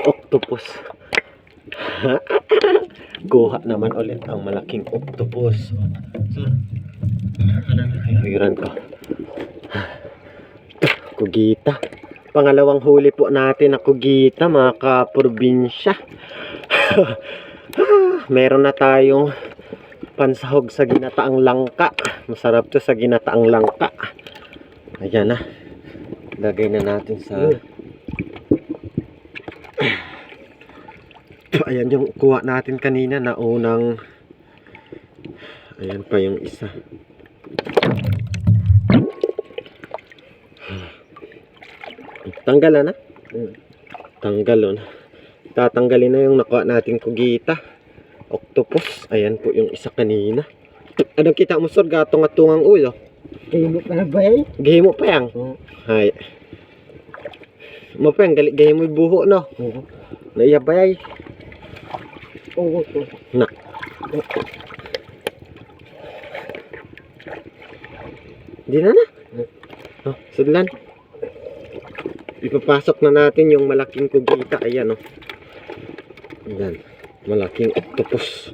Octopus. Kuha naman ulit ang malaking octopus. Hiran ko. Kugita. Pangalawang huli po natin na kugita, mga kaprobinsya. Meron na tayong pansahog sa ginataang langka. Masarap to sa ginataang langka. Ayan na. Lagay na natin sa... Ayan yung kuha natin kanina na unang... Ayan pa yung isa. Tanggalan na? Tanggalon. Tatanggalin na yung nakuha natin kugita. Octopus. Ayan po yung isa kanina. Anong kita mo, sir? Gatong at tungang ulo. Gihimo pa na ba eh? Gihimo pa yang? Hay. Mo pa yang gihimo yung buho, no? Naiya ba ay? Oo. Na. Di na na. Oh, sudlan. Ipapasok na natin yung malaking kugita. Ayan, oh. Ayan. Malaking octopus.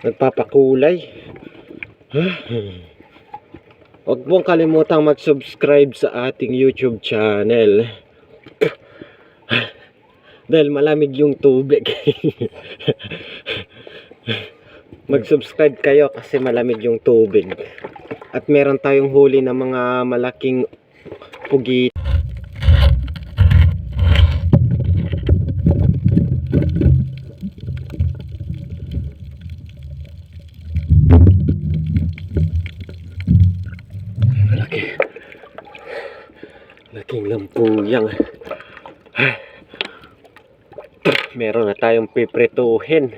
Nagpapakulay. Huwag mong kalimutang mag-subscribe sa ating YouTube channel. Dahil malamig yung tubig. Mag-subscribe kayo kasi malamig yung tubig. At meron tayong huli na mga malaking pugita. Laking lampuyang. Meron na tayong piprituhin.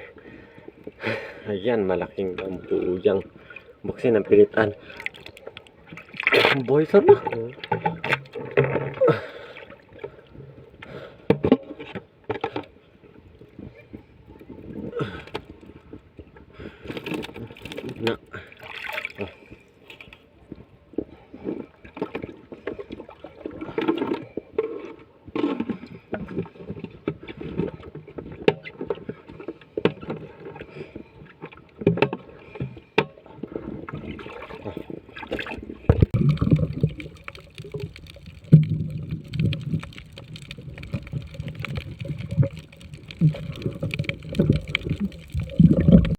Ayan, malaking lampuyang. Buksin ang pilitan. Boy, saan na? Na.